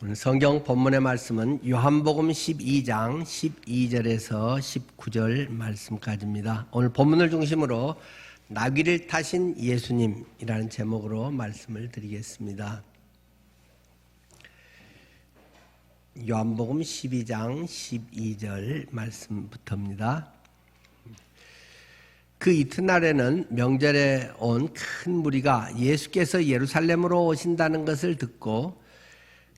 오늘 성경 본문의 말씀은 요한복음 12장 12절에서 19절 말씀까지입니다. 오늘 본문을 중심으로 나귀를 타신 예수님이라는 제목으로 말씀을 드리겠습니다. 요한복음 12장 12절 말씀부터입니다. 그 이튿날에는 명절에 온 큰 무리가 예수께서 예루살렘으로 오신다는 것을 듣고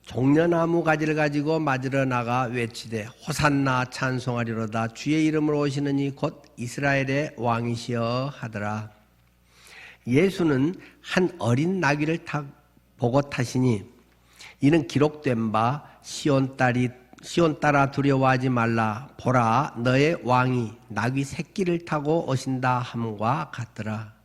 종려나무 가지를 가지고 맞으러 나가 외치되 호산나 찬송하리로다 주의 이름으로 오시는 이 곧 이스라엘의 왕이시여 하더라. 예수는 한 어린 나귀를 보고 타시니 이는 기록된 바 시온 딸아 두려워하지 말라 보라 너의 왕이 나귀 새끼를 타고 오신다 함과 같더라.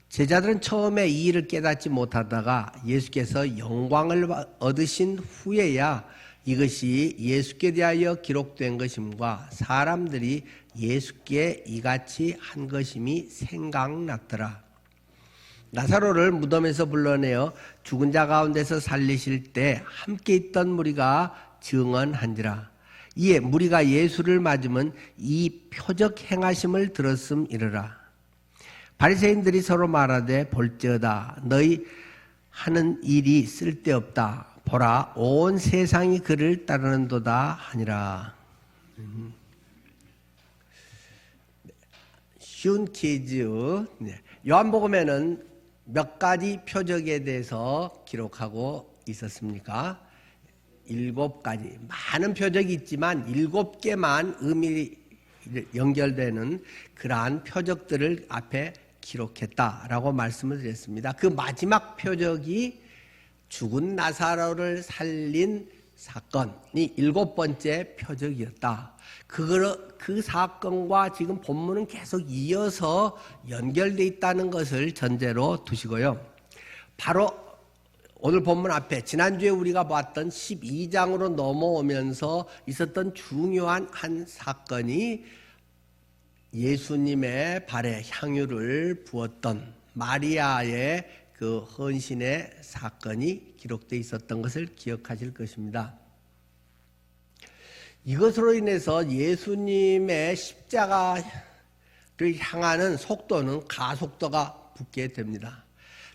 제자들은 처음에 이 일을 깨닫지 못하다가 예수께서 영광을 얻으신 후에야 이것이 예수께 대하여 기록된 것임과 사람들이 예수께 이같이 한 것임이 생각났더라. 나사로를 무덤에서 불러내어 죽은 자 가운데서 살리실 때 함께 있던 무리가 증언한지라. 이에 무리가 예수를 맞으면 이 표적 행하심을 들었음이러라. 바리새인들이 서로 말하되 볼지어다 너희 하는 일이 쓸데없다 보라 온 세상이 그를 따르는도다 하니라. 쉬운 퀴즈. 요한복음에는 몇 가지 표적에 대해서 기록하고 있었습니까? 7가지. 많은 표적이 있지만 7개만 의미 연결되는 그러한 표적들을 앞에 기록했다라고 말씀을 드렸습니다. 그 마지막 표적이 죽은 나사로를 살린 사건이 7번째 표적이었다. 그 사건과 지금 본문은 계속 이어서 연결되어 있다는 것을 전제로 두시고요. 바로 오늘 본문 앞에 지난주에 우리가 봤던 12장으로 넘어오면서 있었던 중요한 한 사건이 예수님의 발에 향유를 부었던 마리아의 그 헌신의 사건이 기록되어 있었던 것을 기억하실 것입니다. 이것으로 인해서 예수님의 십자가를 향하는 속도는 가속도가 붙게 됩니다.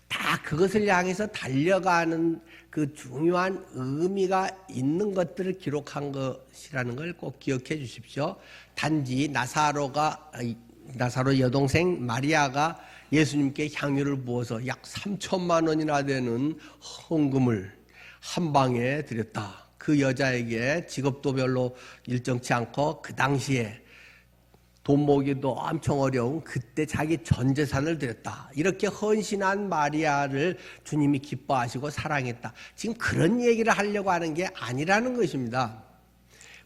다 그것을 향해서 달려가는 그 중요한 의미가 있는 것들을 기록한 것이라는 걸 꼭 기억해 주십시오. 단지 나사로 여동생 마리아가 예수님께 향유를 부어서 약 3천만 원이나 되는 헌금을 한 방에 드렸다. 그 여자에게 직업도 별로 일정치 않고 그 당시에 돈 모으기도 엄청 어려운 그때 자기 전 재산을 드렸다. 이렇게 헌신한 마리아를 주님이 기뻐하시고 사랑했다. 지금 그런 얘기를 하려고 하는 게 아니라는 것입니다.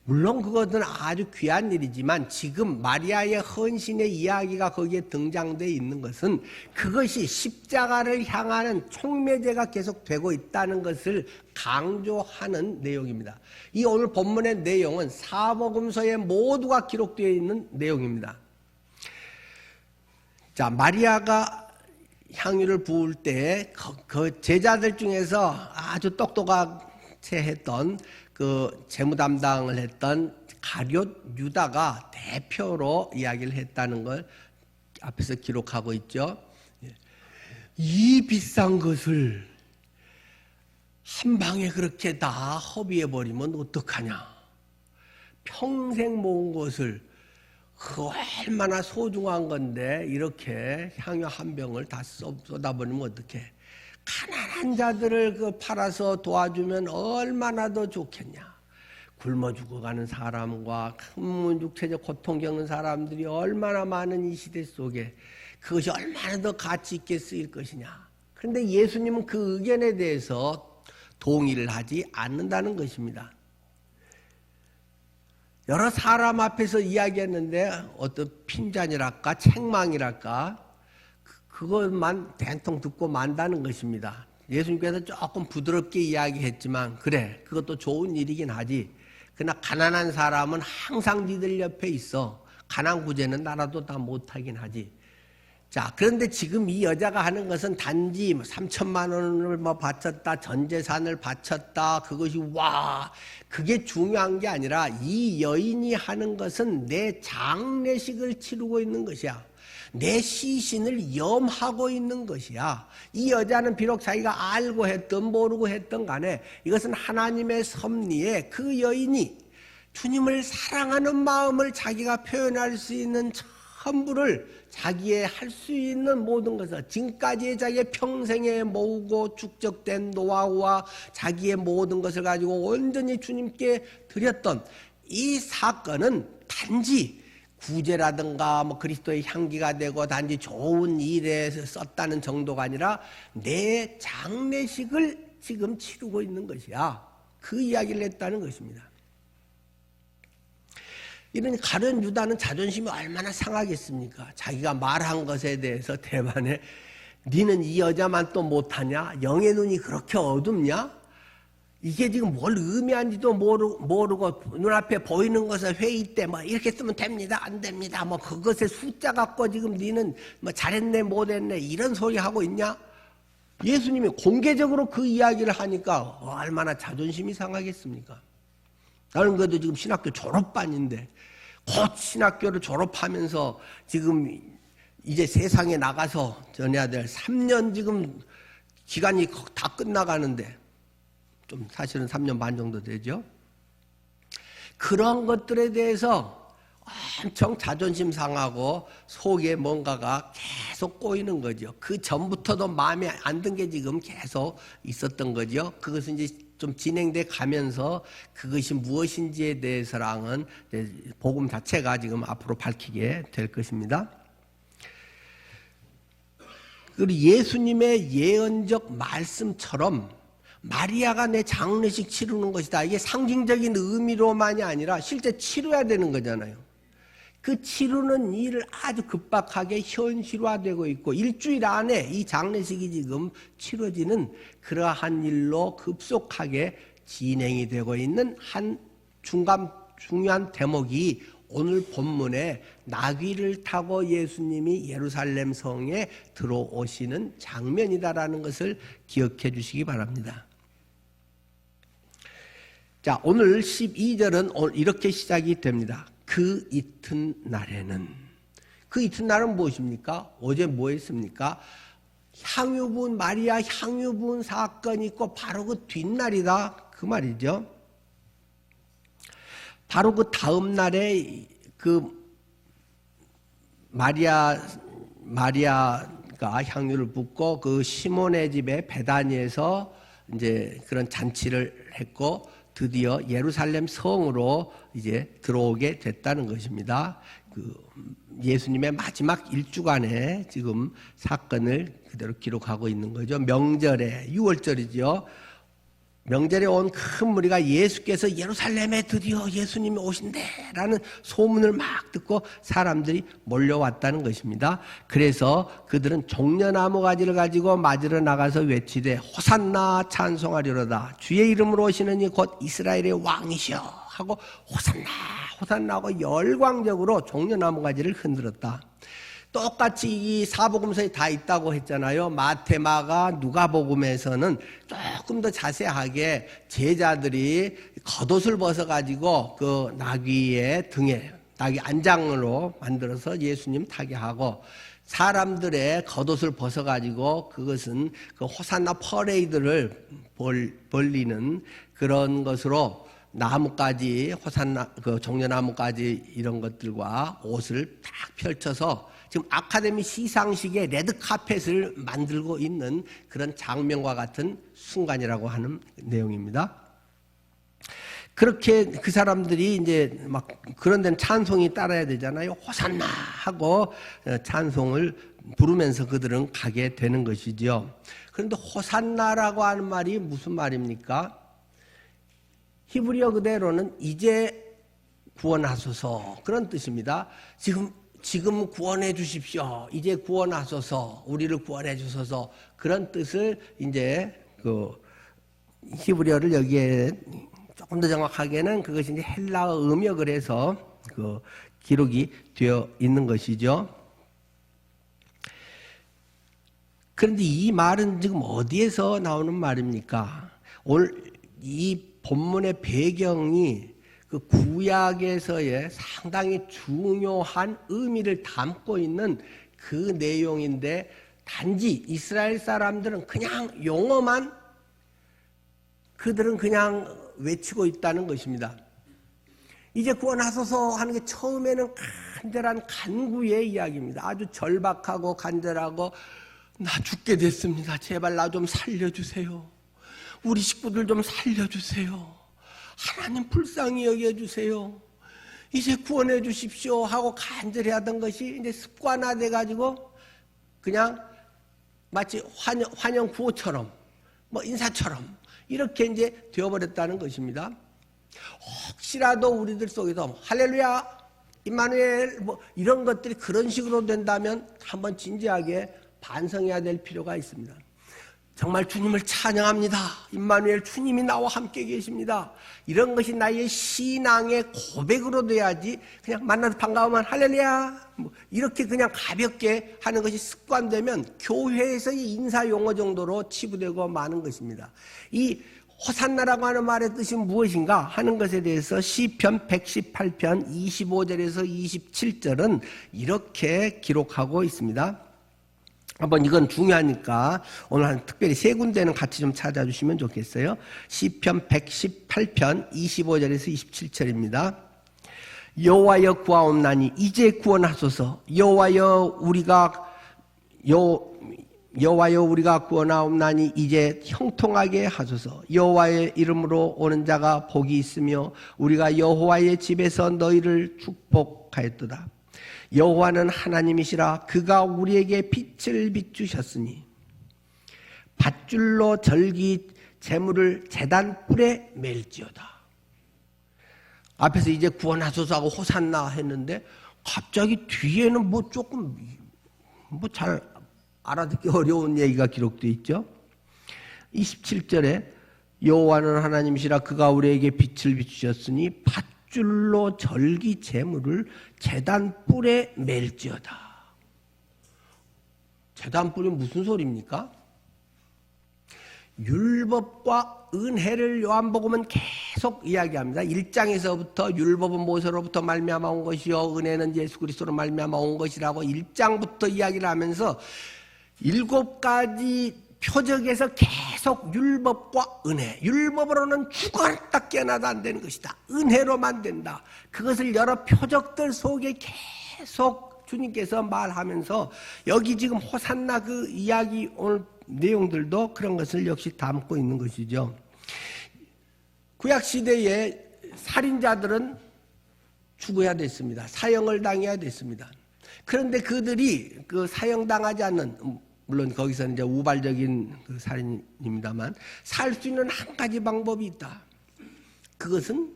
물론 그것은 아주 귀한 일이지만 지금 마리아의 헌신의 이야기가 거기에 등장되어 있는 것은 그것이 십자가를 향하는 촉매제가 계속되고 있다는 것을 강조하는 내용입니다. 이 오늘 본문의 내용은 사복음서에 모두가 기록되어 있는 내용입니다. 자, 마리아가 향유를 부을 때 그 제자들 중에서 아주 똑똑하게 했던 그 재무 담당을 했던 가룟 유다가 대표로 이야기를 했다는 걸 앞에서 기록하고 있죠. 이 비싼 것을 한 방에 그렇게 다 허비해 버리면 어떡하냐. 평생 모은 것을 그 얼마나 소중한 건데 이렇게 향유 한 병을 다 쏟아버리면 어떡해. 가난한 자들을 팔아서 도와주면 얼마나 더 좋겠냐. 굶어 죽어가는 사람과 큰 육체적 고통 겪는 사람들이 얼마나 많은 이 시대 속에 그것이 얼마나 더 가치 있게 쓰일 것이냐. 그런데 예수님은 그 의견에 대해서 동의를 하지 않는다는 것입니다. 여러 사람 앞에서 이야기했는데 어떤 핀잔이랄까 책망이랄까 그것만 대통령 듣고 만다는 것입니다. 예수님께서 조금 부드럽게 이야기했지만 그래 그것도 좋은 일이긴 하지. 그러나 가난한 사람은 항상 니들 옆에 있어. 가난 구제는 나라도 다 못하긴 하지. 자, 그런데 지금 이 여자가 하는 것은 단지 3천만 원을 바쳤다, 전 재산을 바쳤다, 그것이 그게 중요한 게 아니라 이 여인이 하는 것은 내 장례식을 치르고 있는 것이야. 내 시신을 염하고 있는 것이야. 이 여자는 비록 자기가 알고 했든 모르고 했든 간에 이것은 하나님의 섭리에 그 여인이 주님을 사랑하는 마음을 자기가 표현할 수 있는 전부를 자기의 할 수 있는 모든 것을 지금까지의 자기의 평생에 모으고 축적된 노하우와 자기의 모든 것을 가지고 온전히 주님께 드렸던 이 사건은 단지 구제라든가 그리스도의 향기가 되고 단지 좋은 일에 썼다는 정도가 아니라 내 장례식을 지금 치르고 있는 것이야. 그 이야기를 했다는 것입니다. 이런 가룟 유다는 자존심이 얼마나 상하겠습니까? 자기가 말한 것에 대해서 대만에 니는 이 여자만 또 못하냐? 영의 눈이 그렇게 어둡냐? 이게 지금 뭘 의미한지도 모르고 눈앞에 보이는 것을 회의 때 이렇게 쓰면 됩니다, 안 됩니다, 그것에 숫자 갖고 지금 니는 잘했네, 못했네 이런 소리 하고 있냐? 예수님이 공개적으로 그 이야기를 하니까 얼마나 자존심이 상하겠습니까? 나는 그래도 지금 신학교 졸업반인데 곧 신학교를 졸업하면서 지금 이제 세상에 나가서 전해야 될 3년 지금 기간이 다 끝나가는데 좀 사실은 3년 반 정도 되죠. 그런 것들에 대해서 엄청 자존심 상하고 속에 뭔가가 계속 꼬이는 거죠. 그 전부터도 마음에 안 든 게 지금 계속 있었던 거죠. 그것은 이제 좀 진행돼 가면서 그것이 무엇인지에 대해서랑은 복음 자체가 지금 앞으로 밝히게 될 것입니다. 그리고 예수님의 예언적 말씀처럼 마리아가 내 장례식 치르는 것이다. 이게 상징적인 의미로만이 아니라 실제 치러야 되는 거잖아요. 그 치르는 일을 아주 급박하게 현실화되고 있고 일주일 안에 이 장례식이 지금 치러지는 그러한 일로 급속하게 진행이 되고 있는 한 중요한 대목이 오늘 본문에 나귀를 타고 예수님이 예루살렘 성에 들어오시는 장면이다라는 것을 기억해 주시기 바랍니다. 자, 오늘 12절은 이렇게 시작이 됩니다. 그 이튿날에는. 그 이튿날은 무엇입니까? 어제 뭐 했습니까? 향유분, 마리아 향유분 사건이 있고 바로 그 뒷날이다. 그 말이죠. 바로 그 다음 날에 그 마리아가 향유를 붓고 그 시몬의 집에 베다니에서 이제 그런 잔치를 했고 드디어 예루살렘 성으로 이제 들어오게 됐다는 것입니다. 그 예수님의 마지막 일주간의 지금 사건을 그대로 기록하고 있는 거죠. 명절에 6월절이죠. 명절에 온 큰 무리가 예수께서 예루살렘에 드디어 예수님이 오신대라는 소문을 막 듣고 사람들이 몰려왔다는 것입니다. 그래서 그들은 종려나무 가지를 가지고 맞으러 나가서 외치되 호산나 찬송하리로다. 주의 이름으로 오시는 이 곧 이스라엘의 왕이시여 하고 호산나 호산나 하고 열광적으로 종려나무 가지를 흔들었다. 똑같이 이 사복음서에 다 있다고 했잖아요. 마태, 마가, 누가복음에서는 조금 더 자세하게 제자들이 겉옷을 벗어가지고 그 나귀의 등에 나귀 안장으로 만들어서 예수님 타게 하고 사람들의 겉옷을 벗어가지고 그것은 그 호산나 퍼레이드를 벌리는 그런 것으로 나무까지 호산나 그 종려나무까지 이런 것들과 옷을 딱 펼쳐서 지금 아카데미 시상식에 레드카펫을 만들고 있는 그런 장면과 같은 순간이라고 하는 내용입니다. 그렇게 그 사람들이 이제 막 그런 데는 찬송이 따라야 되잖아요. 호산나 하고 찬송을 부르면서 그들은 가게 되는 것이죠. 그런데 호산나라고 하는 말이 무슨 말입니까? 히브리어 그대로는 이제 구원하소서 그런 뜻입니다. 지금 구원해 주십시오. 이제 구원하소서. 우리를 구원해 주소서. 그런 뜻을 이제 그 히브리어를 여기에 조금 더 정확하게는 그것이 이제 헬라어 음역을 해서 그 기록이 되어 있는 것이죠. 그런데 이 말은 지금 어디에서 나오는 말입니까? 오늘 이 본문의 배경이 그 구약에서의 상당히 중요한 의미를 담고 있는 그 내용인데, 단지 이스라엘 사람들은 그냥 용어만 그들은 그냥 외치고 있다는 것입니다. 이제 구원하소서 하는 게 처음에는 간절한 간구의 이야기입니다. 아주 절박하고 간절하고, 나 죽게 됐습니다. 제발 나 좀 살려주세요. 우리 식구들 좀 살려주세요. 하나님 불쌍히 여겨주세요. 이제 구원해 주십시오 하고 간절히 하던 것이 이제 습관화돼 가지고 그냥 마치 환영 구호처럼, 뭐 인사처럼 이렇게 이제 되어버렸다는 것입니다. 혹시라도 우리들 속에서 할렐루야, 임마누엘 뭐 이런 것들이 그런 식으로 된다면 한번 진지하게 반성해야 될 필요가 있습니다. 정말 주님을 찬양합니다. 임마누엘 주님이 나와 함께 계십니다. 이런 것이 나의 신앙의 고백으로 돼야지 그냥 만나서 반가우면 할렐루야 뭐 이렇게 그냥 가볍게 하는 것이 습관되면 교회에서의 인사 용어 정도로 치부되고 마는 것입니다. 이 호산나라고 하는 말의 뜻이 무엇인가 하는 것에 대해서 시편 118편 25절에서 27절은 이렇게 기록하고 있습니다. 한번 이건 중요하니까 오늘 한 특별히 세 군데는 같이 좀 찾아주시면 좋겠어요. 시편 118편 25절에서 27절입니다. 여호와여 구하옵나니 이제 구원하소서. 여호와여 우리가 구원하옵나니 이제 형통하게 하소서. 여호와의 이름으로 오는 자가 복이 있으며 우리가 여호와의 집에서 너희를 축복하였도다. 여호와는 하나님이시라. 그가 우리에게 빛을 비추셨으니 밧줄로 절기 재물을 제단 뿔에 맬지어다. 앞에서 이제 구원하소서 하고 호산나 했는데 갑자기 뒤에는 뭐 조금 뭐 잘 알아듣기 어려운 얘기가 기록되어 있죠. 27절에 여호와는 하나님이시라. 그가 우리에게 빛을 비추셨으니 밧줄로 절기 재물을 제단 뿔에 맬지어다. 제단 뿔이 무슨 소리입니까? 율법과 은혜를 요한복음은 계속 이야기합니다. 1장에서부터 율법은 모세로부터 말미암아 온 것이요 은혜는 예수 그리스도로 말미암아 온 것이라고 1장부터 이야기를 하면서 7가지 표적에서 계속 율법과 은혜, 율법으로는 죽었다 깨어나도 안 되는 것이다. 은혜로만 된다. 그것을 여러 표적들 속에 계속 주님께서 말하면서 여기 지금 호산나 그 이야기 오늘 내용들도 그런 것을 역시 담고 있는 것이죠. 구약시대에 살인자들은 죽어야 됐습니다. 사형을 당해야 됐습니다. 그런데 그들이 그 사형당하지 않는, 물론 거기서는 이제 우발적인 그 살인입니다만 살 수 있는 한 가지 방법이 있다. 그것은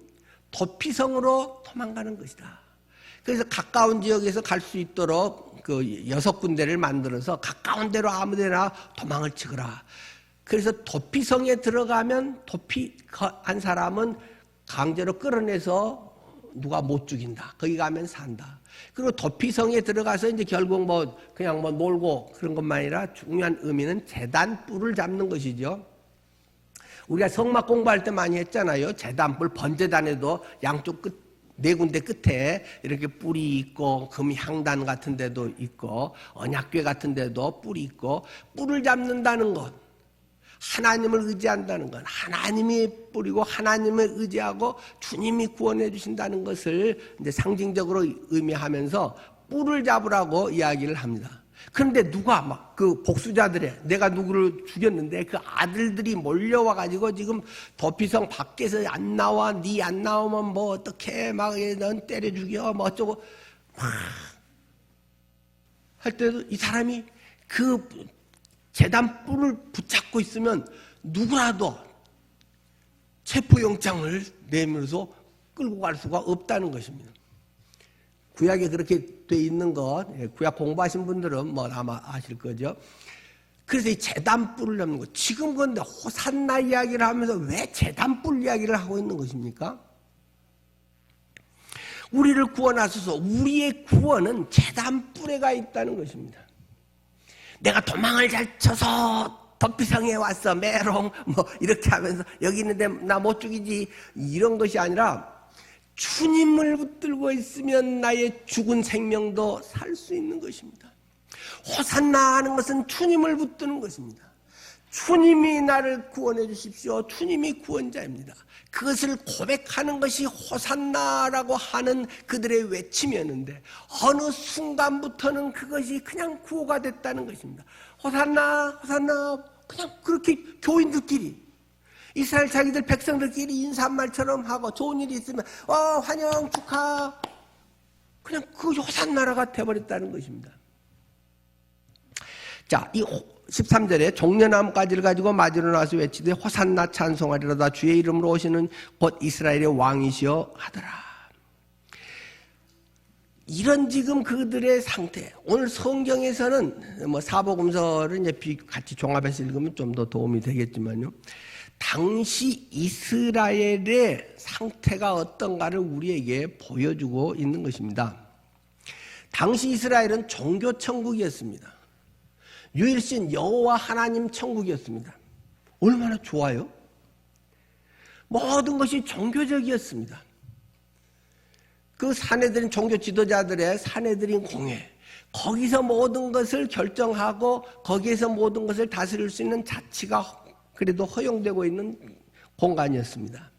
도피성으로 도망가는 것이다. 그래서 가까운 지역에서 갈 수 있도록 그 6군데를 만들어서 가까운 데로 아무데나 도망을 치거라. 그래서 도피성에 들어가면 도피한 사람은 강제로 끌어내서 누가 못 죽인다. 거기 가면 산다. 그리고 도피성에 들어가서 이제 결국 뭐 그냥 뭐 놀고 그런 것만 아니라 중요한 의미는 제단 뿔을 잡는 것이죠. 우리가 성막 공부할 때 많이 했잖아요. 제단뿔, 번제단에도 양쪽 끝, 4군데 끝에 이렇게 뿔이 있고 금향단 같은 데도 있고 언약궤 같은 데도 뿔이 있고, 뿔을 잡는다는 것, 하나님을 의지한다는 것, 하나님이 뿌리고 하나님을 의지하고 주님이 구원해 주신다는 것을 이제 상징적으로 의미하면서 뿔을 잡으라고 이야기를 합니다. 그런데 누가 막 그 복수자들의, 내가 누구를 죽였는데 그 아들들이 몰려와 가지고 지금 도피성 밖에서 안 나와, 네 안 나오면 뭐 어떻게 막 넌 때려 죽여 뭐 어쩌고 막 할 때도 이 사람이 그 제단 뿔을 붙잡고 있으면 누구라도 체포영장을 내밀어서 끌고 갈 수가 없다는 것입니다. 구약에 그렇게 돼 있는 것, 구약 공부하신 분들은 뭐 아마 아실 거죠. 그래서 이 제단뿔을 잡는 것, 지금 그런데 호산나 이야기를 하면서 왜 제단뿔 이야기를 하고 있는 것입니까? 우리를 구원하소서. 우리의 구원은 제단뿔에가 있다는 것입니다. 내가 도망을 잘 쳐서 덕비성에 왔어 메롱 뭐 이렇게 하면서 여기 있는데 나 못 죽이지 이런 것이 아니라 주님을 붙들고 있으면 나의 죽은 생명도 살 수 있는 것입니다. 호산나 하는 것은 주님을 붙드는 것입니다. 주님이 나를 구원해 주십시오. 주님이 구원자입니다. 그것을 고백하는 것이 호산나라고 하는 그들의 외침이었는데 어느 순간부터는 그것이 그냥 구호가 됐다는 것입니다. 호산나 호산나 그냥 그렇게 교인들끼리 이스라엘 자기들 백성들끼리 인사한 말처럼 하고 좋은 일이 있으면 환영 축하 그냥 그 호산나라가 되어버렸다는 것입니다. 자, 이 13절에 종려나무가지를 가지고 맞으러 나와서 외치되 호산나 찬송하리로다 주의 이름으로 오시는 곧 이스라엘의 왕이시여 하더라. 이런 지금 그들의 상태. 오늘 성경에서는 뭐 사복음서를 이제 같이 종합해서 읽으면 좀 더 도움이 되겠지만요. 당시 이스라엘의 상태가 어떤가를 우리에게 보여주고 있는 것입니다. 당시 이스라엘은 종교 천국이었습니다. 유일신 여호와 하나님 천국이었습니다. 얼마나 좋아요? 모든 것이 종교적이었습니다. 그 사내들인 종교 지도자들의 사내들인 공회, 거기서 모든 것을 결정하고 거기에서 모든 것을 다스릴 수 있는 자치가 그래도 허용되고 있는 공간이었습니다.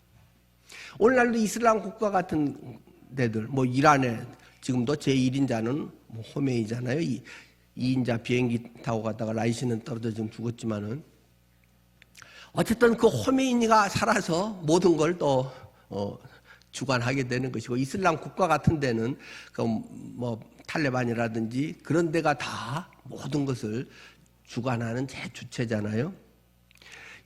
오늘날도 이슬람 국가 같은 데들, 뭐 이란에 지금도 제1인자는 뭐 호메이잖아요. 2인자 비행기 타고 가다가 라이시는 떨어져 지금 죽었지만은 어쨌든 그 호메이니가 살아서 모든 걸 또 주관하게 되는 것이고 이슬람 국가 같은 데는 그 뭐 탈레반이라든지 그런 데가 다 모든 것을 주관하는 제주체잖아요.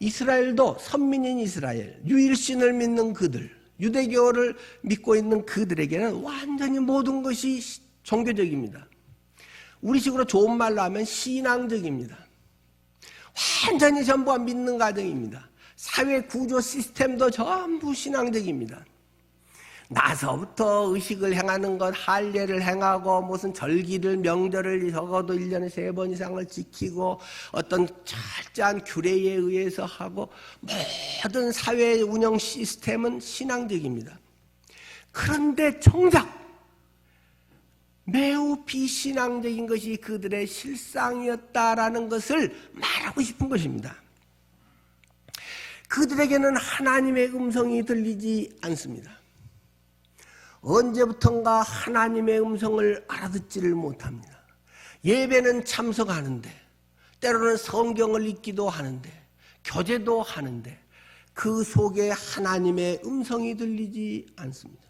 이스라엘도 선민인 이스라엘, 유일신을 믿는 그들, 유대교를 믿고 있는 그들에게는 완전히 모든 것이 종교적입니다. 우리식으로 좋은 말로 하면 신앙적입니다. 완전히 전부가 믿는 가정입니다. 사회 구조 시스템도 전부 신앙적입니다. 나서부터 의식을 행하는 것, 할례를 행하고 무슨 절기를 명절을 적어도 1년에 3번 이상을 지키고 어떤 철저한 규례에 의해서 하고 모든 사회 운영 시스템은 신앙적입니다. 그런데 정작 매우 비신앙적인 것이 그들의 실상이었다라는 것을 말하고 싶은 것입니다. 그들에게는 하나님의 음성이 들리지 않습니다. 언제부턴가 하나님의 음성을 알아듣지를 못합니다. 예배는 참석하는데 때로는 성경을 읽기도 하는데 교제도 하는데 그 속에 하나님의 음성이 들리지 않습니다.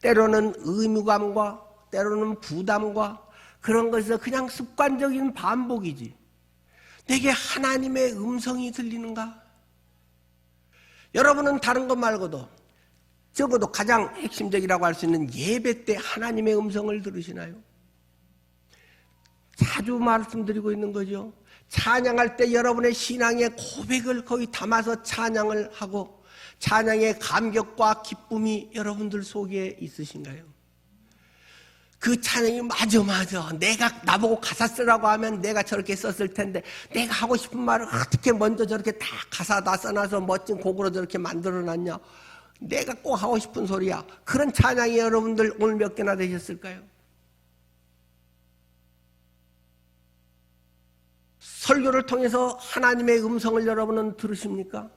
때로는 의무감과 때로는 부담과 그런 것에서 그냥 습관적인 반복이지 내게 하나님의 음성이 들리는가? 여러분은 다른 것 말고도 적어도 가장 핵심적이라고 할 수 있는 예배 때 하나님의 음성을 들으시나요? 자주 말씀드리고 있는 거죠. 찬양할 때 여러분의 신앙의 고백을 거기 담아서 찬양을 하고 찬양의 감격과 기쁨이 여러분들 속에 있으신가요? 그 찬양이 맞아 내가 나보고 가사 쓰라고 하면 내가 저렇게 썼을 텐데 내가 하고 싶은 말을 어떻게 먼저 저렇게 다 가사 다 써놔서 멋진 곡으로 저렇게 만들어놨냐? 내가 꼭 하고 싶은 소리야. 그런 찬양이 여러분들 오늘 몇 개나 되셨을까요? 설교를 통해서 하나님의 음성을 여러분은 들으십니까?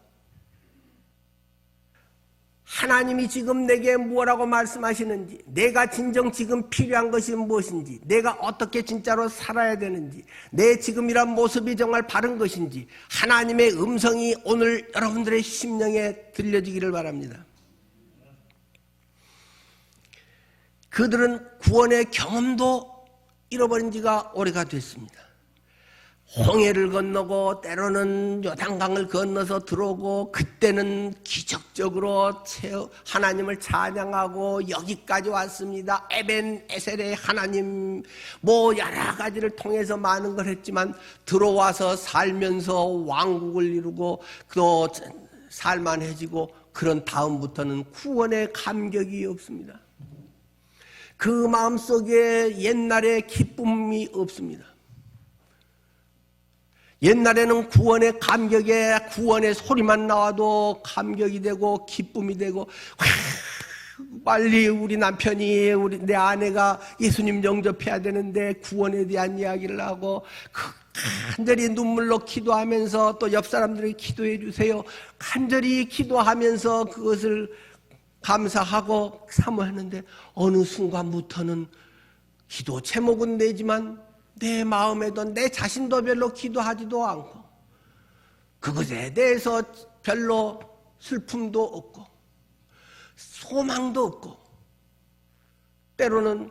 하나님이 지금 내게 뭐라고 말씀하시는지, 내가 진정 지금 필요한 것이 무엇인지, 내가 어떻게 진짜로 살아야 되는지, 내 지금이란 모습이 정말 바른 것인지 하나님의 음성이 오늘 여러분들의 심령에 들려지기를 바랍니다. 그들은 구원의 경험도 잃어버린 지가 오래가 됐습니다. 홍해를 건너고 때로는 요단강을 건너서 들어오고 그때는 기적적으로 하나님을 찬양하고 여기까지 왔습니다. 에벤 에셀의 하나님 뭐 여러 가지를 통해서 많은 걸 했지만 들어와서 살면서 왕국을 이루고 또 살만해지고 그런 다음부터는 구원의 감격이 없습니다. 그 마음속에 옛날의 기쁨이 없습니다. 옛날에는 구원의 감격에 구원의 소리만 나와도 감격이 되고 기쁨이 되고 빨리 우리 남편이 내 아내가 예수님 영접해야 되는데 구원에 대한 이야기를 하고 간절히 눈물로 기도하면서 또 옆 사람들에게 기도해 주세요. 간절히 기도하면서 그것을 감사하고 사모하는데 어느 순간부터는 기도 제목은 내지만 내 마음에도 내 자신도 별로 기도하지도 않고 그것에 대해서 별로 슬픔도 없고 소망도 없고 때로는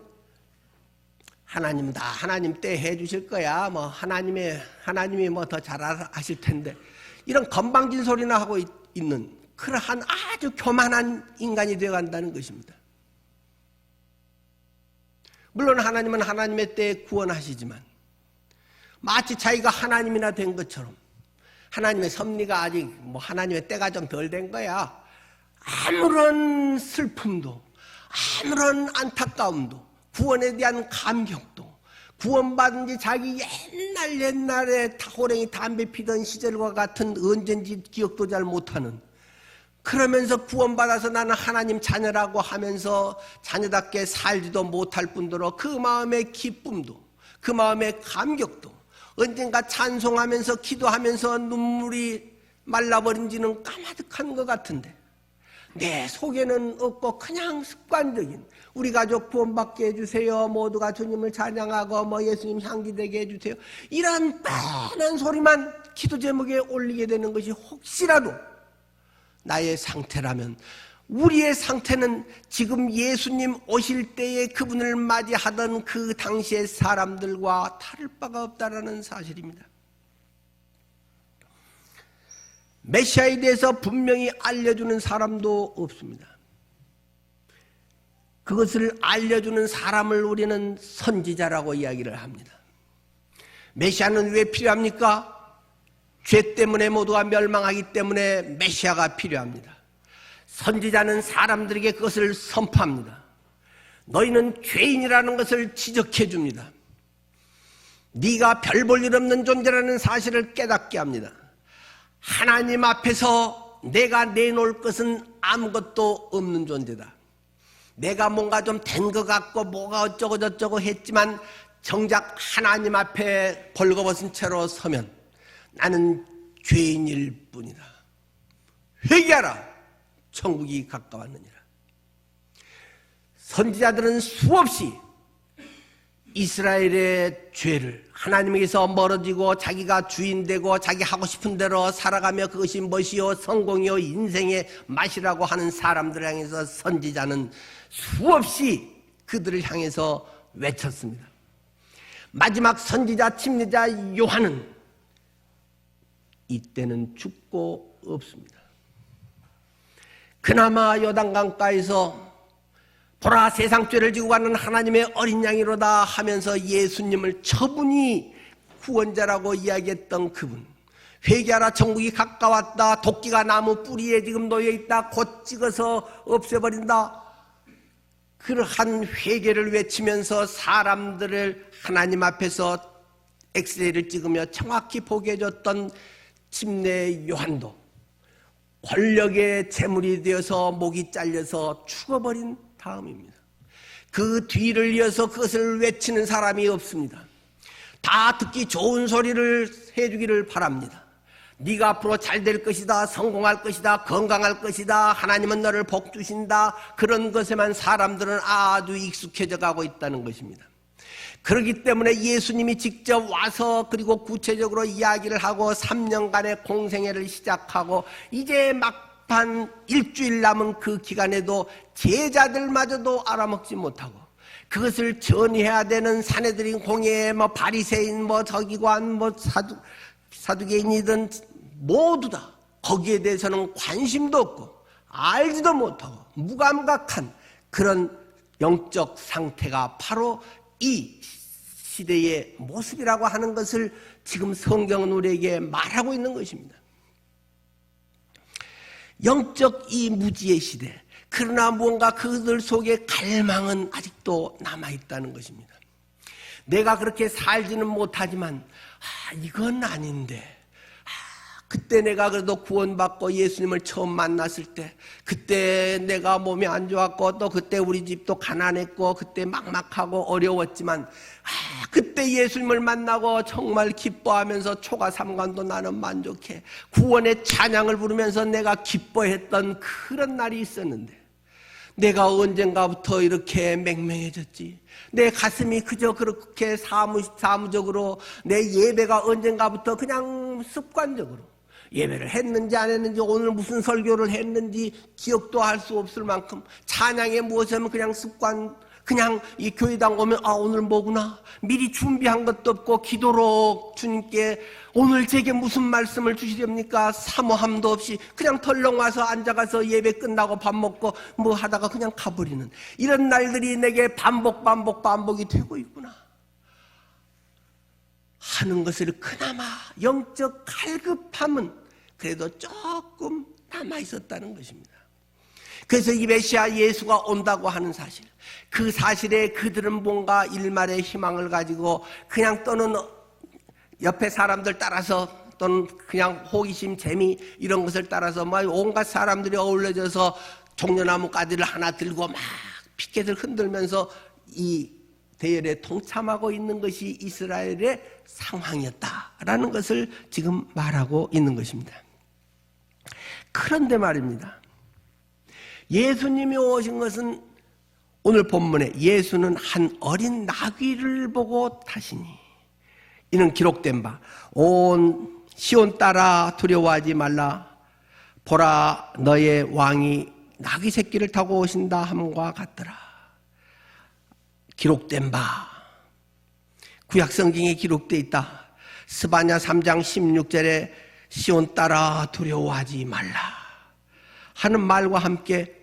하나님 다 하나님 때 해주실 거야 뭐 하나님이 뭐 더 잘 하실 텐데 이런 건방진 소리나 하고 있는 그러한 아주 교만한 인간이 되어간다는 것입니다. 물론 하나님은 하나님의 때에 구원하시지만 마치 자기가 하나님이나 된 것처럼 하나님의 섭리가 아직 뭐 하나님의 때가 좀 덜 된 거야. 아무런 슬픔도 아무런 안타까움도 구원에 대한 감격도 구원받은 지 자기 옛날에 호랭이 담배 피던 시절과 같은 언젠지 기억도 잘 못하는 그러면서 구원받아서 나는 하나님 자녀라고 하면서 자녀답게 살지도 못할 뿐더러 그 마음의 기쁨도 그 마음의 감격도 언젠가 찬송하면서 기도하면서 눈물이 말라버린지는 까마득한 것 같은데 내 속에는 없고 그냥 습관적인 우리 가족 구원받게 해주세요 모두가 주님을 찬양하고 뭐 예수님 향기되게 해주세요 이런 뻔한 소리만 기도 제목에 올리게 되는 것이 혹시라도 나의 상태라면 우리의 상태는 지금 예수님 오실 때에 그분을 맞이하던 그 당시의 사람들과 다를 바가 없다는 사실입니다. 메시아에 대해서 분명히 알려주는 사람도 없습니다. 그것을 알려주는 사람을 우리는 선지자라고 이야기를 합니다. 메시아는 왜 필요합니까? 죄 때문에 모두가 멸망하기 때문에 메시아가 필요합니다. 선지자는 사람들에게 그것을 선포합니다. 너희는 죄인이라는 것을 지적해 줍니다. 네가 별 볼 일 없는 존재라는 사실을 깨닫게 합니다. 하나님 앞에서 내가 내놓을 것은 아무것도 없는 존재다. 내가 뭔가 좀 된 것 같고 뭐가 어쩌고 저쩌고 했지만 정작 하나님 앞에 벌거벗은 채로 서면 나는 죄인일 뿐이다. 회개하라. 천국이 가까웠느니라. 선지자들은 수없이 이스라엘의 죄를 하나님에게서 멀어지고 자기가 주인되고 자기 하고 싶은 대로 살아가며 그것이 멋이요 성공이요 인생의 맛이라고 하는 사람들을 향해서 선지자는 수없이 그들을 향해서 외쳤습니다. 마지막 선지자 침례자 요한은 이때는 죽고 없습니다. 그나마 요단강가에서 보라 세상 죄를 지고 가는 하나님의 어린 양이로다 하면서 예수님을 처분히 구원자라고 이야기했던 그분, 회개하라 천국이 가까웠다, 도끼가 나무 뿌리에 지금 놓여있다, 곧 찍어서 없애버린다, 그러한 회개를 외치면서 사람들을 하나님 앞에서 엑스레이를 찍으며 정확히 보게 해줬던 침례 요한도 권력의 제물이 되어서 목이 잘려서 죽어버린 다음입니다. 그 뒤를 이어서 그것을 외치는 사람이 없습니다. 다 듣기 좋은 소리를 해주기를 바랍니다. 네가 앞으로 잘 될 것이다, 성공할 것이다, 건강할 것이다, 하나님은 너를 복 주신다, 그런 것에만 사람들은 아주 익숙해져 가고 있다는 것입니다. 그렇기 때문에 예수님이 직접 와서 그리고 구체적으로 이야기를 하고 3년간의 공생애를 시작하고 이제 막판 일주일 남은 그 기간에도 제자들마저도 알아먹지 못하고 그것을 전해야 되는 사내들인 공예, 뭐 바리새인, 뭐 서기관, 뭐 사두개인이든 모두 다 거기에 대해서는 관심도 없고 알지도 못하고 무감각한 그런 영적 상태가 바로 이 시대의 모습이라고 하는 것을 지금 성경은 우리에게 말하고 있는 것입니다. 영적 이 무지의 시대, 그러나 무언가 그들 속에 갈망은 아직도 남아있다는 것입니다. 내가 그렇게 살지는 못하지만 이건 아닌데, 그때 내가 그래도 구원받고 예수님을 처음 만났을 때, 그때 내가 몸이 안 좋았고 또 그때 우리 집도 가난했고 그때 막막하고 어려웠지만 그때 예수님을 만나고 정말 기뻐하면서 초가 삼관도 나는 만족해 구원의 찬양을 부르면서 내가 기뻐했던 그런 날이 있었는데, 내가 언젠가부터 이렇게 맹맹해졌지. 내 가슴이 그저 그렇게 사무적으로 내 예배가 언젠가부터 그냥 습관적으로 예배를 했는지 안 했는지, 오늘 무슨 설교를 했는지 기억도 할 수 없을 만큼 찬양에 무엇이면 그냥 습관, 그냥 이 교회당 오면 오늘 뭐구나, 미리 준비한 것도 없고 기도로 주님께 오늘 제게 무슨 말씀을 주시렵니까 사모함도 없이 그냥 덜렁 와서 앉아가서 예배 끝나고 밥 먹고 뭐 하다가 그냥 가버리는 이런 날들이 내게 반복이 되고 있구나 하는 것을 그나마 영적 갈급함은 그래도 조금 남아있었다는 것입니다. 그래서 이 메시아 예수가 온다고 하는 사실, 그 사실에 그들은 뭔가 일말의 희망을 가지고 그냥 또는 옆에 사람들 따라서 또는 그냥 호기심, 재미 이런 것을 따라서 막 온갖 사람들이 어울려져서 종려나무 가지를 하나 들고 막 피켓을 흔들면서 이 대열에 동참하고 있는 것이 이스라엘의 상황이었다라는 것을 지금 말하고 있는 것입니다. 그런데 말입니다, 예수님이 오신 것은 오늘 본문에 예수는 한 어린 나귀를 보고 타시니 이는 기록된 바 온 시온 따라 두려워하지 말라 보라 너의 왕이 나귀 새끼를 타고 오신다 함과 같더라. 기록된 바, 구약 성경에 기록되어 있다. 스바냐 3장 16절에 시온 따라 두려워하지 말라 하는 말과 함께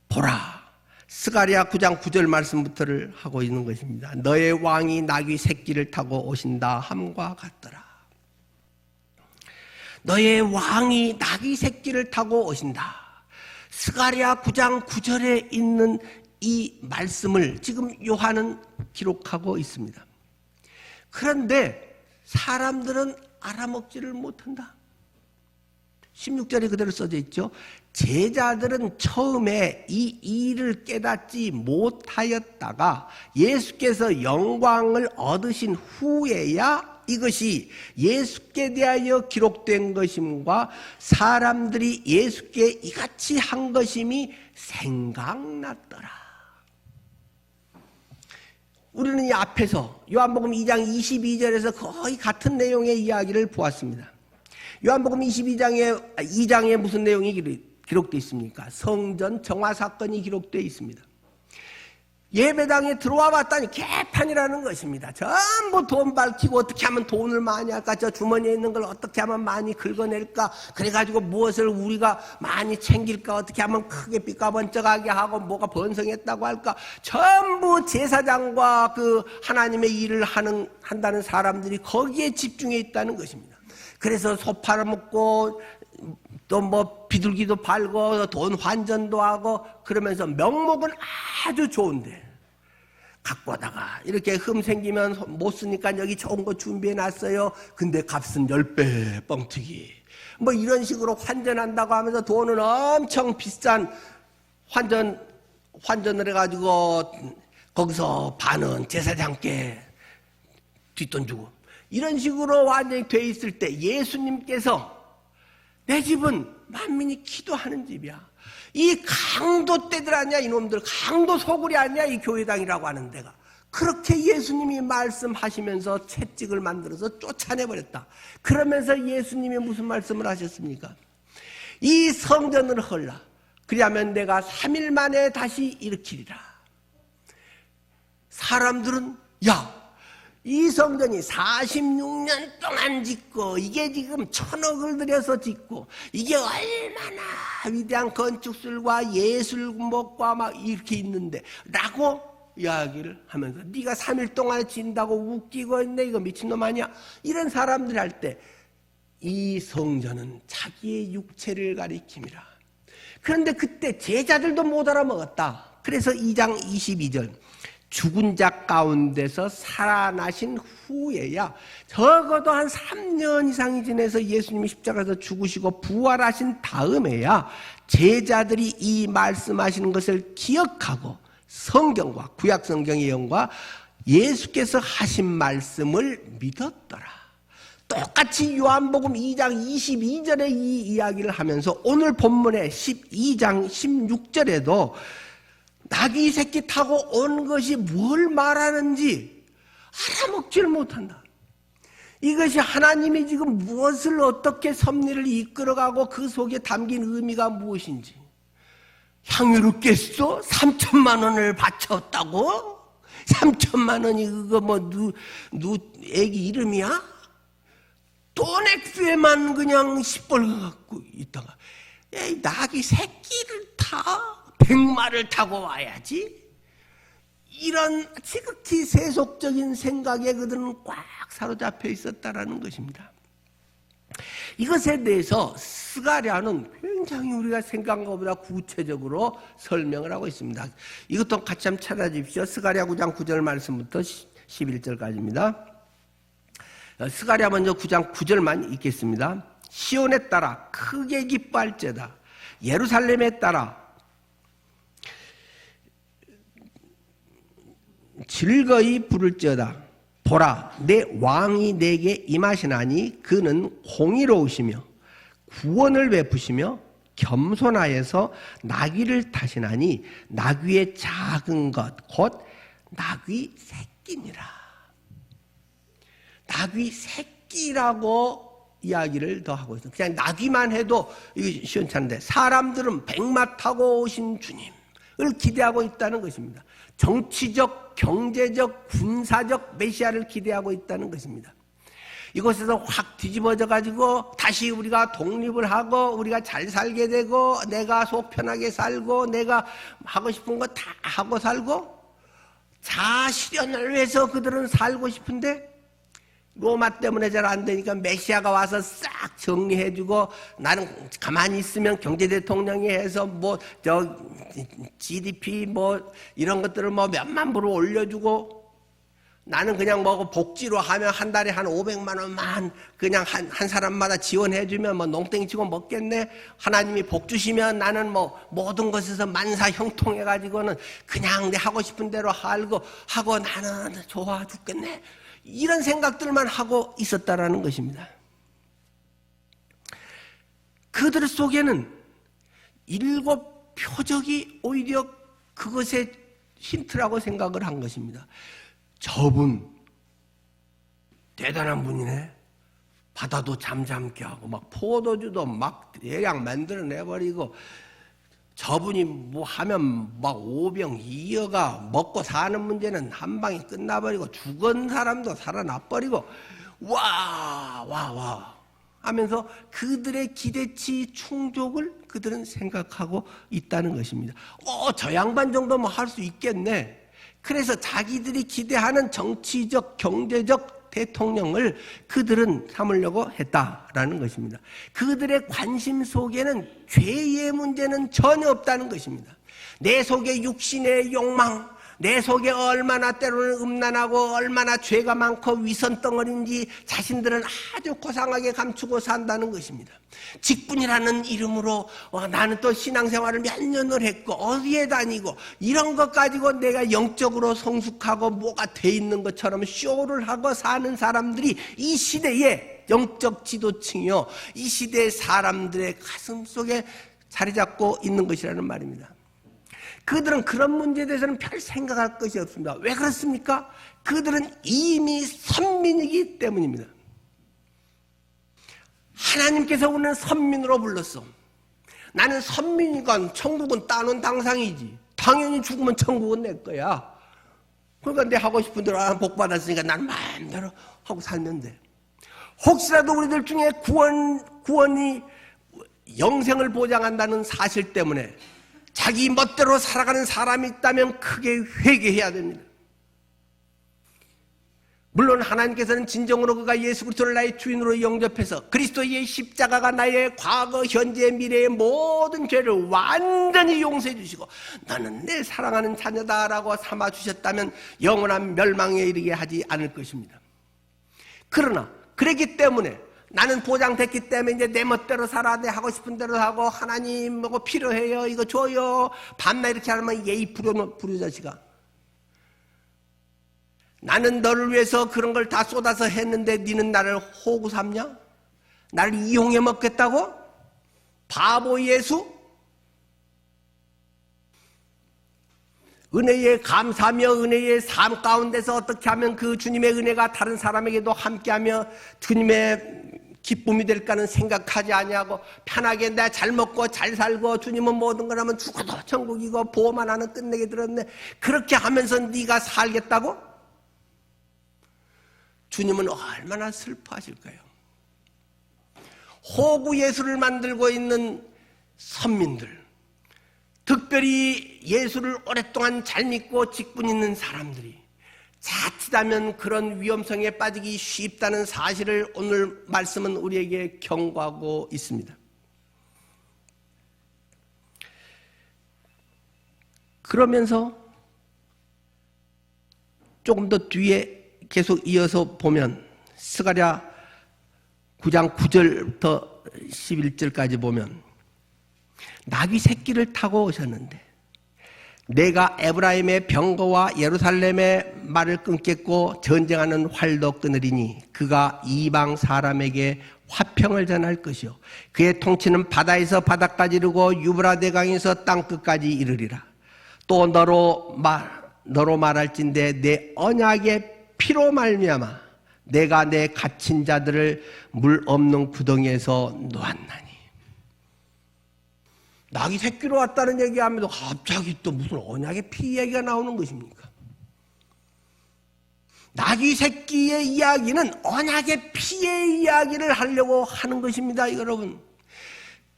보라, 스가랴 9장 9절 말씀부터를 하고 있는 것입니다. 너의 왕이 나귀 새끼를 타고 오신다 함과 같더라. 너의 왕이 나귀 새끼를 타고 오신다. 스가랴 9장 9절에 있는 이 말씀을 지금 요한은 기록하고 있습니다. 그런데 사람들은 알아먹지를 못한다. 16절에 그대로 써져 있죠. 제자들은 처음에 이 일을 깨닫지 못하였다가 예수께서 영광을 얻으신 후에야 이것이 예수께 대하여 기록된 것임과 사람들이 예수께 이같이 한 것임이 생각났더라. 우리는 이 앞에서 요한복음 2장 22절에서 거의 같은 내용의 이야기를 보았습니다. 요한복음 2장에 무슨 내용이 기록되어 있습니까? 성전 정화 사건이 기록되어 있습니다. 예배당에 들어와 봤더니 개판이라는 것입니다. 전부 돈 밝히고 어떻게 하면 돈을 많이 할까, 저 주머니에 있는 걸 어떻게 하면 많이 긁어낼까, 그래가지고 무엇을 우리가 많이 챙길까, 어떻게 하면 크게 삐까번쩍하게 하고 뭐가 번성했다고 할까, 전부 제사장과 그 하나님의 일을 한다는 사람들이 거기에 집중해 있다는 것입니다. 그래서 소 팔아먹고 또 뭐 비둘기도 팔고 돈 환전도 하고 그러면서 명목은 아주 좋은데 갖고 오다가 이렇게 흠 생기면 못 쓰니까 여기 좋은 거 준비해 놨어요. 근데 값은 10배 뻥튀기 뭐 이런 식으로 환전한다고 하면서 돈은 엄청 비싼 환전을 해가지고 거기서 반은 제사장께 뒷돈 주고 이런 식으로 완전히 돼 있을 때 예수님께서 내 집은 만민이 기도하는 집이야. 이 강도 떼들 아니야 이놈들, 강도 소굴이 아니야 이 교회당이라고 하는 데가. 그렇게 예수님이 말씀하시면서 채찍을 만들어서 쫓아내버렸다. 그러면서 예수님이 무슨 말씀을 하셨습니까? 이 성전을 헐라. 그리하면 내가 3일 만에 다시 일으키리라. 사람들은 야, 이 성전이 46년 동안 짓고 이게 지금 1,000억을 들여서 짓고 이게 얼마나 위대한 건축술과 예술목과 막 이렇게 있는데 라고 이야기를 하면서 네가 3일 동안에 짓는다고 웃기고 있네, 이거 미친놈 아니야, 이런 사람들이 할 때 이 성전은 자기의 육체를 가리킴이라. 그런데 그때 제자들도 못 알아먹었다. 그래서 2장 22절 죽은 자 가운데서 살아나신 후에야 적어도 한 3년 이상이 지나서 예수님이 십자가에서 죽으시고 부활하신 다음에야 제자들이 이 말씀하시는 것을 기억하고 성경과 구약 성경의 예언과 예수께서 하신 말씀을 믿었더라. 똑같이 요한복음 2장 22절에 이 이야기를 하면서 오늘 본문의 12장 16절에도 나귀 새끼 타고 온 것이 뭘 말하는지 알아먹지를 못한다. 이것이 하나님이 지금 무엇을 어떻게 섭리를 이끌어가고 그 속에 담긴 의미가 무엇인지. 향유를 깼어? 3천만 원을 바쳤다고? 3천만 원이 그거 뭐 누 애기 이름이야? 돈 액수에만 그냥 시뻘거 갖고 있다가 에이, 나귀 새끼를 타? 100마를 타고 와야지. 이런 지극히 세속적인 생각에 그들은 꽉 사로잡혀 있었다라는 것입니다. 이것에 대해서 스가랴는 굉장히 우리가 생각한 것보다 구체적으로 설명을 하고 있습니다. 이것도 같이 한번 찾아주십시오. 스가랴 9장 9절 말씀부터 11절까지입니다. 스가랴 먼저 9장 9절만 읽겠습니다. 시온에 따라 크게 기뻐할지어다. 예루살렘에 따라 즐거이 부를지어다. 보라, 내 왕이 내게 임하시나니 그는 공의로우시며 구원을 베푸시며 겸손하여서 나귀를 타시나니 나귀의 작은 것 곧 나귀 새끼니라. 나귀 새끼라고 이야기를 더 하고 있어요. 그냥 나귀만 해도 이게 시원찮은데 사람들은 백마 타고 오신 주님을 기대하고 있다는 것입니다. 정치적, 경제적, 군사적 메시아를 기대하고 있다는 것입니다. 이곳에서 확 뒤집어져 가지고 다시 우리가 독립을 하고 우리가 잘 살게 되고 내가 속 편하게 살고 내가 하고 싶은 거 다 하고 살고 자아실현을 위해서 그들은 살고 싶은데 로마 때문에 잘 안 되니까 메시아가 와서 싹 정리해주고 나는 가만히 있으면 경제대통령이 해서 GDP 이런 것들을 몇만 불을 올려주고 나는 그냥 복지로 하면 한 달에 한 500만 원만 그냥 한 사람마다 지원해주면 농땡이 치고 먹겠네. 하나님이 복 주시면 나는 모든 것에서 만사 형통해가지고는 그냥 내 하고 싶은 대로 하고 나는 좋아 죽겠네. 이런 생각들만 하고 있었다라는 것입니다. 그들 속에는 7 표적이 오히려 그것의 힌트라고 생각을 한 것입니다. 저분 대단한 분이네. 바다도 잠잠케 하고 포도주도 대량 만들어내버리고 저분이 하면 5병 2여가 먹고 사는 문제는 한 방에 끝나버리고 죽은 사람도 살아나버리고 와 하면서 그들의 기대치 충족을 그들은 생각하고 있다는 것입니다. 저 양반 정도면 할 수 있겠네. 그래서 자기들이 기대하는 정치적, 경제적 대통령을 그들은 삼으려고 했다라는 것입니다. 그들의 관심 속에는 죄의 문제는 전혀 없다는 것입니다. 내 속에 육신의 욕망, 내 속에 얼마나 때로는 음란하고 얼마나 죄가 많고 위선덩어리인지 자신들은 아주 고상하게 감추고 산다는 것입니다. 직분이라는 이름으로 나는 또 신앙생활을 몇 년을 했고 어디에 다니고 이런 것 가지고 내가 영적으로 성숙하고 뭐가 돼 있는 것처럼 쇼를 하고 사는 사람들이 이 시대의 영적 지도층이요, 이 시대의 사람들의 가슴 속에 자리 잡고 있는 것이라는 말입니다. 그들은 그런 문제에 대해서는 별 생각할 것이 없습니다. 왜 그렇습니까? 그들은 이미 선민이기 때문입니다. 하나님께서 우리는 선민으로 불렀어. 나는 선민이니까 천국은 따놓은 당상이지. 당연히 죽으면 천국은 내 거야. 그러니까 내 하고 싶은 대로 복 받았으니까 난 마음대로 하고 살면 돼. 혹시라도 우리들 중에 구원이 영생을 보장한다는 사실 때문에 자기 멋대로 살아가는 사람이 있다면 크게 회개해야 됩니다. 물론 하나님께서는 진정으로 그가 예수 그리스도를 나의 주인으로 영접해서 그리스도의 십자가가 나의 과거, 현재, 미래의 모든 죄를 완전히 용서해 주시고 너는 내 사랑하는 자녀다라고 삼아 주셨다면 영원한 멸망에 이르게 하지 않을 것입니다. 그러나 그랬기 때문에 나는 보장됐기 때문에 이제 내 멋대로 살아, 내 하고 싶은 대로 하고, 하나님 뭐고 필요해요, 이거 줘요, 밤낮 이렇게 하면 예의 부르자식아. 나는 너를 위해서 그런 걸 다 쏟아서 했는데 니는 나를 호구 삼냐? 나를 이용해 먹겠다고? 바보 예수? 은혜에 감사하며 은혜의 삶 가운데서 어떻게 하면 그 주님의 은혜가 다른 사람에게도 함께하며 주님의 기쁨이 될까는 생각하지 아니하고 편하게 내가 잘 먹고 잘 살고 주님은 모든 걸 하면 죽어도 천국이고 보호만 하는 끝내게 들었네, 그렇게 하면서 네가 살겠다고? 주님은 얼마나 슬퍼하실까요? 호구 예수를 만들고 있는 선민들, 특별히 예수를 오랫동안 잘 믿고 직분 있는 사람들이 자칫하면 그런 위험성에 빠지기 쉽다는 사실을 오늘 말씀은 우리에게 경고하고 있습니다. 그러면서 조금 더 뒤에 계속 이어서 보면 스가랴 9장 9절부터 11절까지 보면 나귀 새끼를 타고 오셨는데 내가 에브라임의 병거와 예루살렘의 말을 끊겠고 전쟁하는 활도 끊으리니 그가 이방 사람에게 화평을 전할 것이요 그의 통치는 바다에서 바다까지 이르고 유브라데 강에서 땅끝까지 이르리라. 또 너로 말할진대 내 언약의 피로 말미암아 내가 내 갇힌 자들을 물 없는 구덩이에서 놓았나니. 나귀 새끼로 왔다는 얘기하면서 갑자기 또 무슨 언약의 피 얘기가 나오는 것입니까? 나귀 새끼의 이야기는 언약의 피의 이야기를 하려고 하는 것입니다. 여러분,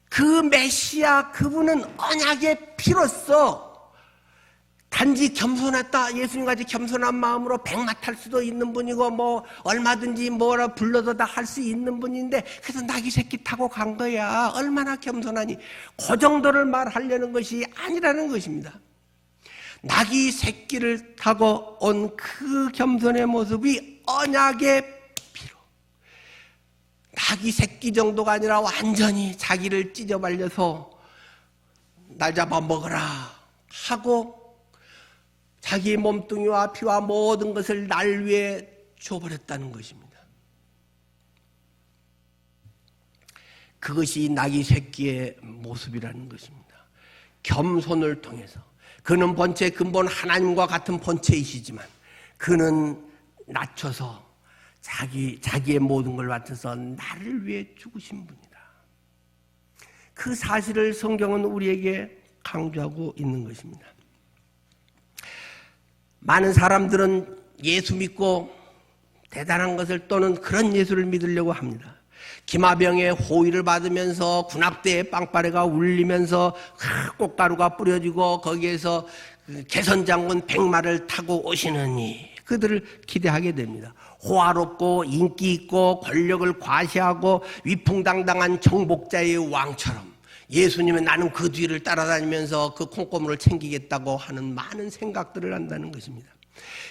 그 메시아 그분은 언약의 피로서 단지 겸손했다, 예수님같이 겸손한 마음으로 백마 탈 수도 있는 분이고 뭐 얼마든지 뭐라 불러도 다 할 수 있는 분인데 그래서 나귀 새끼 타고 간 거야. 얼마나 겸손하니. 그 정도를 말하려는 것이 아니라는 것입니다. 나귀 새끼를 타고 온 그 겸손의 모습이 언약의 피로, 나귀 새끼 정도가 아니라 완전히 자기를 찢어발려서 날 잡아 먹어라 하고 자기의 몸뚱이와 피와 모든 것을 날 위해 줘버렸다는 것입니다. 그것이 나귀 새끼의 모습이라는 것입니다. 겸손을 통해서 그는 본체 근본 하나님과 같은 본체이시지만 그는 낮춰서 자기의 모든 걸 바쳐서 나를 위해 죽으신 분이다. 그 사실을 성경은 우리에게 강조하고 있는 것입니다. 많은 사람들은 예수 믿고 대단한 것을 또는 그런 예수를 믿으려고 합니다. 기마병의 호의를 받으면서 군합대의 빵빠레가 울리면서 꽃가루가 뿌려지고 거기에서 개선장군 백마를 타고 오시느니 그들을 기대하게 됩니다. 호화롭고 인기 있고 권력을 과시하고 위풍당당한 정복자의 왕처럼 예수님은 나는 그 뒤를 따라다니면서 그 콩고물을 챙기겠다고 하는 많은 생각들을 한다는 것입니다.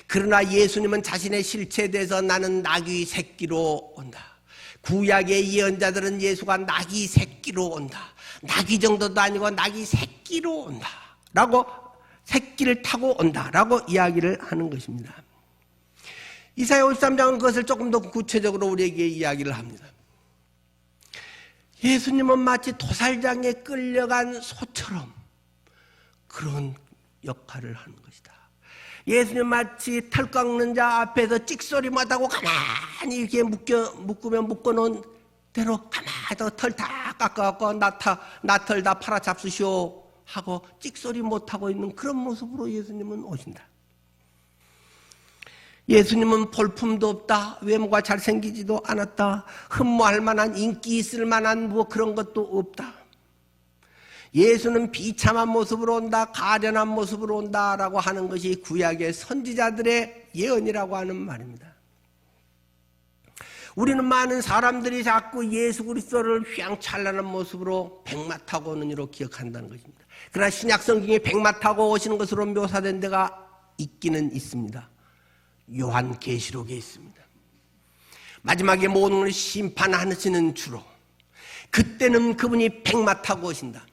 그러나 예수님은 자신의 실체에 대해서 나는 나귀 새끼로 온다. 구약의 예언자들은 예수가 나귀 새끼로 온다. 나귀 정도도 아니고 나귀 새끼로 온다. 라고 새끼를 타고 온다. 라고 이야기를 하는 것입니다. 이사야 53장은 그것을 조금 더 구체적으로 우리에게 이야기를 합니다. 예수님은 마치 도살장에 끌려간 소처럼 그런 역할을 하는 것이다. 예수님 마치 털 깎는 자 앞에서 찍소리 못하고 가만히 이렇게 묶으면 묶어놓은 대로 가만히 털 다 깎아갖고 나 털 다 팔아 잡수시오 하고 찍소리 못하고 있는 그런 모습으로 예수님은 오신다. 예수님은 볼품도 없다. 외모가 잘생기지도 않았다. 흠모할 만한 인기 있을 만한 뭐 그런 것도 없다. 예수는 비참한 모습으로 온다. 가련한 모습으로 온다라고 하는 것이 구약의 선지자들의 예언이라고 하는 말입니다. 우리는 많은 사람들이 자꾸 예수 그리스도를 휘황찬란한 모습으로 백마 타고 오는 이로 기억한다는 것입니다. 그러나 신약 성경에 백마 타고 오시는 것으로 묘사된 데가 있기는 있습니다. 요한계시록에 있습니다. 마지막에 모든 것을 심판하시는 주로, 그때는 그분이 백마 타고 오신다.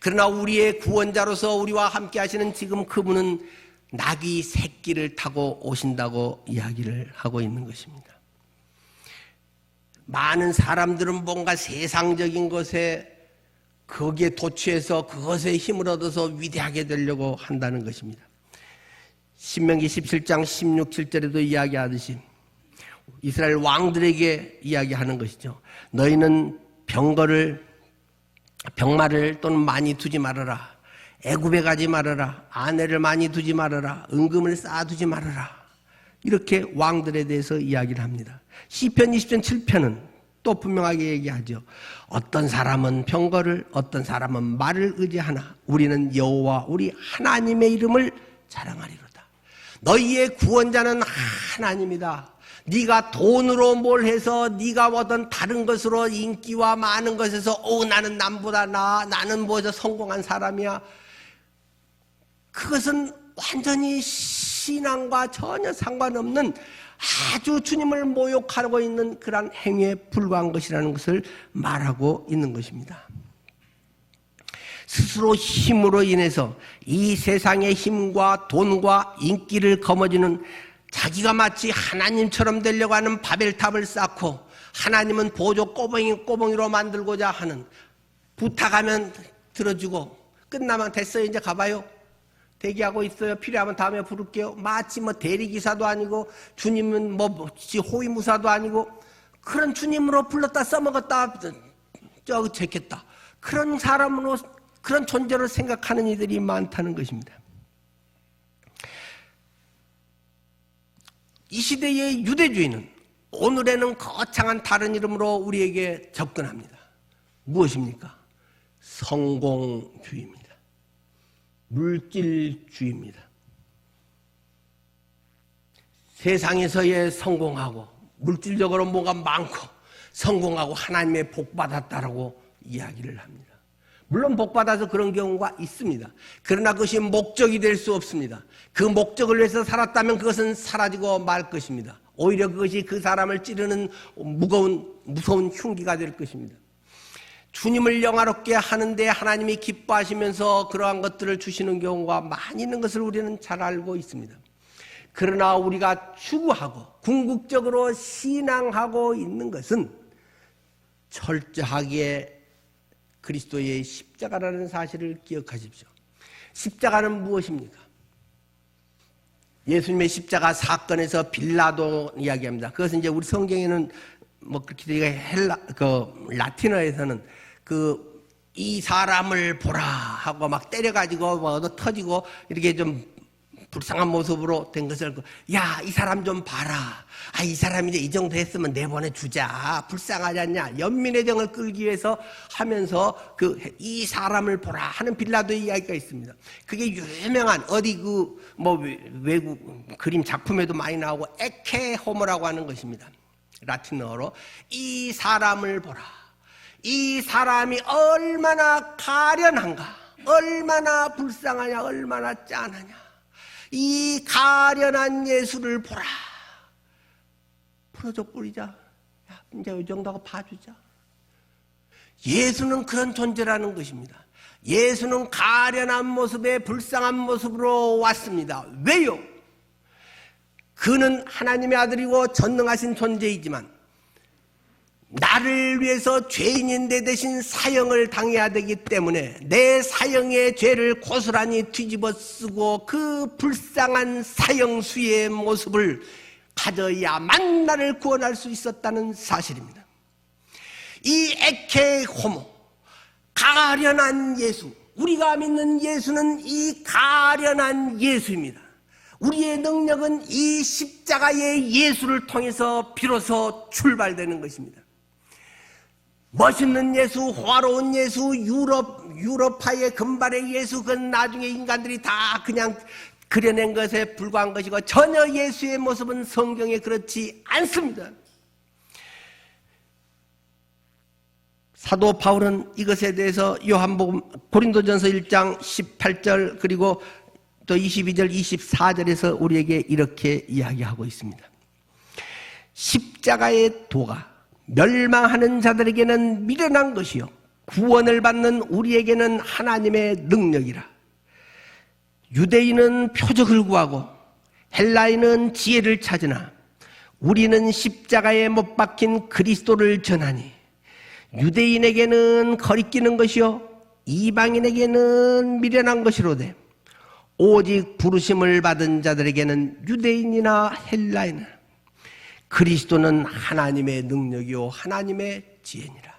그러나 우리의 구원자로서 우리와 함께 하시는 지금 그분은 나귀 새끼를 타고 오신다고 이야기를 하고 있는 것입니다. 많은 사람들은 뭔가 세상적인 것에 거기에 도취해서 그것에 힘을 얻어서 위대하게 되려고 한다는 것입니다. 신명기 17장 16, 7절에도 이야기하듯이 이스라엘 왕들에게 이야기하는 것이죠. 너희는 병마를 또는 많이 두지 말아라. 애굽에 가지 말아라. 아내를 많이 두지 말아라. 은금을 쌓아두지 말아라. 이렇게 왕들에 대해서 이야기를 합니다. 시편 20편 7편은 또 분명하게 얘기하죠. 어떤 사람은 병거를, 어떤 사람은 말을 의지하나 우리는 여호와 우리 하나님의 이름을 자랑하리로다. 너희의 구원자는 하나님이다. 네가 돈으로 뭘 해서 네가 어떤 다른 것으로 인기와 많은 것에서 나는 남보다 나는 뭐저 성공한 사람이야. 그것은 완전히 신앙과 전혀 상관없는 아주 주님을 모욕하고 있는 그런 행위에 불과한 것이라는 것을 말하고 있는 것입니다. 스스로 힘으로 인해서 이 세상의 힘과 돈과 인기를 거머쥐는 자기가 마치 하나님처럼 되려고 하는 바벨탑을 쌓고 하나님은 보조 꼬봉이로 만들고자 하는, 부탁하면 들어주고 끝나면 됐어요 이제 가봐요, 대기하고 있어요, 필요하면 다음에 부를게요, 마치 뭐 대리기사도 아니고 주님은 뭐 호위무사도 아니고 그런 주님으로 불렀다 써먹었다 저기 제꼈다, 그런 사람으로 그런 존재로 생각하는 이들이 많다는 것입니다. 이 시대의 유대주의는 오늘에는 거창한 다른 이름으로 우리에게 접근합니다. 무엇입니까? 성공주의입니다. 물질주의입니다. 세상에서의 성공하고 물질적으로 뭐가 많고 성공하고 하나님의 복 받았다라고 이야기를 합니다. 물론 복 받아서 그런 경우가 있습니다. 그러나 그것이 목적이 될 수 없습니다. 그 목적을 위해서 살았다면 그것은 사라지고 말 것입니다. 오히려 그것이 그 사람을 찌르는 무서운 흉기가 될 것입니다. 주님을 영화롭게 하는데 하나님이 기뻐하시면서 그러한 것들을 주시는 경우가 많이 있는 것을 우리는 잘 알고 있습니다. 그러나 우리가 추구하고 궁극적으로 신앙하고 있는 것은 철저하게 그리스도의 십자가라는 사실을 기억하십시오. 십자가는 무엇입니까? 예수님의 십자가 사건에서 빌라도 이야기합니다. 그것은 이제 우리 성경에는 뭐 그렇게 라틴어에서는 이 사람을 보라 하고 막 때려가지고 뭐 터지고 이렇게 좀 불쌍한 모습으로 된 것을, 야, 이 사람 좀 봐라. 이 사람이 이제 이 정도 했으면 내보내주자. 불쌍하지 않냐. 연민의 정을 끌기 위해서 하면서 이 사람을 보라 하는 빌라도의 이야기가 있습니다. 그게 유명한 외국 그림 작품에도 많이 나오고 에케 호모라고 하는 것입니다. 라틴어로 이 사람을 보라. 이 사람이 얼마나 가련한가, 얼마나 불쌍하냐, 얼마나 짠하냐. 이 가련한 예수를 보라. 풀어줘 뿌리자. 야, 이제 이 정도하고 봐주자. 예수는 그런 존재라는 것입니다. 예수는 가련한 모습에 불쌍한 모습으로 왔습니다. 왜요? 그는 하나님의 아들이고 전능하신 존재이지만 나를 위해서 죄인인데 대신 사형을 당해야 되기 때문에 내 사형의 죄를 고스란히 뒤집어 쓰고 그 불쌍한 사형수의 모습을 가져야만 나를 구원할 수 있었다는 사실입니다. 이 에케 호모, 가련한 예수, 우리가 믿는 예수는 이 가련한 예수입니다. 우리의 능력은 이 십자가의 예수를 통해서 비로소 출발되는 것입니다. 멋있는 예수, 화려한 예수, 유럽파의 금발의 예수, 그건 나중에 인간들이 다 그냥 그려낸 것에 불과한 것이고 전혀 예수의 모습은 성경에 그렇지 않습니다. 사도 바울은 이것에 대해서 요한복음 고린도전서 1장 18절 그리고 또 22절 24절에서 우리에게 이렇게 이야기하고 있습니다. 십자가의 도가 멸망하는 자들에게는 미련한 것이요 구원을 받는 우리에게는 하나님의 능력이라. 유대인은 표적을 구하고 헬라인은 지혜를 찾으나 우리는 십자가에 못 박힌 그리스도를 전하니 유대인에게는 거리끼는 것이요 이방인에게는 미련한 것이로되 오직 부르심을 받은 자들에게는 유대인이나 헬라인이나 그리스도는 하나님의 능력이요 하나님의 지혜니라.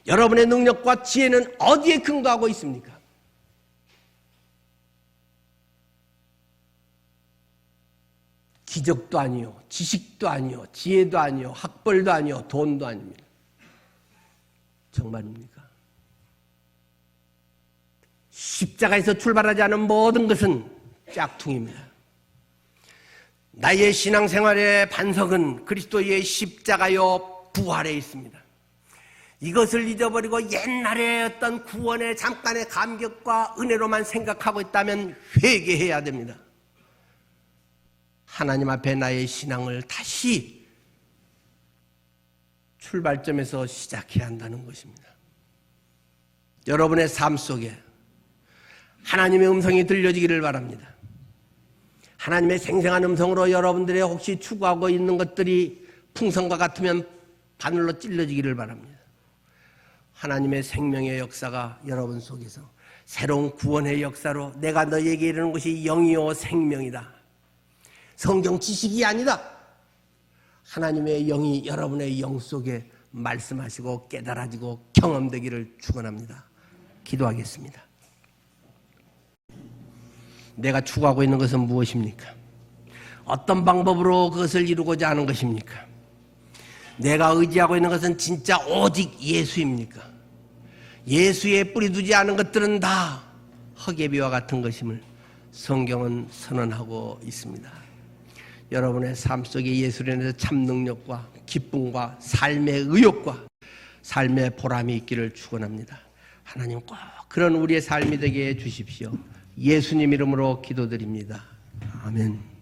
여러분의 능력과 지혜는 어디에 근거하고 있습니까? 기적도 아니요, 지식도 아니요, 지혜도 아니요, 학벌도 아니요, 돈도 아닙니다. 정말입니까? 십자가에서 출발하지 않은 모든 것은 짝퉁입니다. 나의 신앙생활의 반석은 그리스도의 십자가요 부활에 있습니다. 이것을 잊어버리고 옛날에 어떤 구원의 잠깐의 감격과 은혜로만 생각하고 있다면 회개해야 됩니다. 하나님 앞에 나의 신앙을 다시 출발점에서 시작해야 한다는 것입니다. 여러분의 삶 속에 하나님의 음성이 들려지기를 바랍니다. 하나님의 생생한 음성으로 여러분들의 혹시 추구하고 있는 것들이 풍선과 같으면 바늘로 찔러지기를 바랍니다. 하나님의 생명의 역사가 여러분 속에서 새로운 구원의 역사로 내가 너에게 이르는 것이 영이요 생명이다. 성경 지식이 아니다. 하나님의 영이 여러분의 영 속에 말씀하시고 깨달아지고 경험되기를 축원합니다. 기도하겠습니다. 내가 추구하고 있는 것은 무엇입니까? 어떤 방법으로 그것을 이루고자 하는 것입니까? 내가 의지하고 있는 것은 진짜 오직 예수입니까? 예수에 뿌리 두지 않은 것들은 다 헛개비와 같은 것임을 성경은 선언하고 있습니다. 여러분의 삶 속에 예수로 인해서 참 능력과 기쁨과 삶의 의욕과 삶의 보람이 있기를 축원합니다. 하나님 꼭 그런 우리의 삶이 되게 해 주십시오. 예수님 이름으로 기도드립니다. 아멘.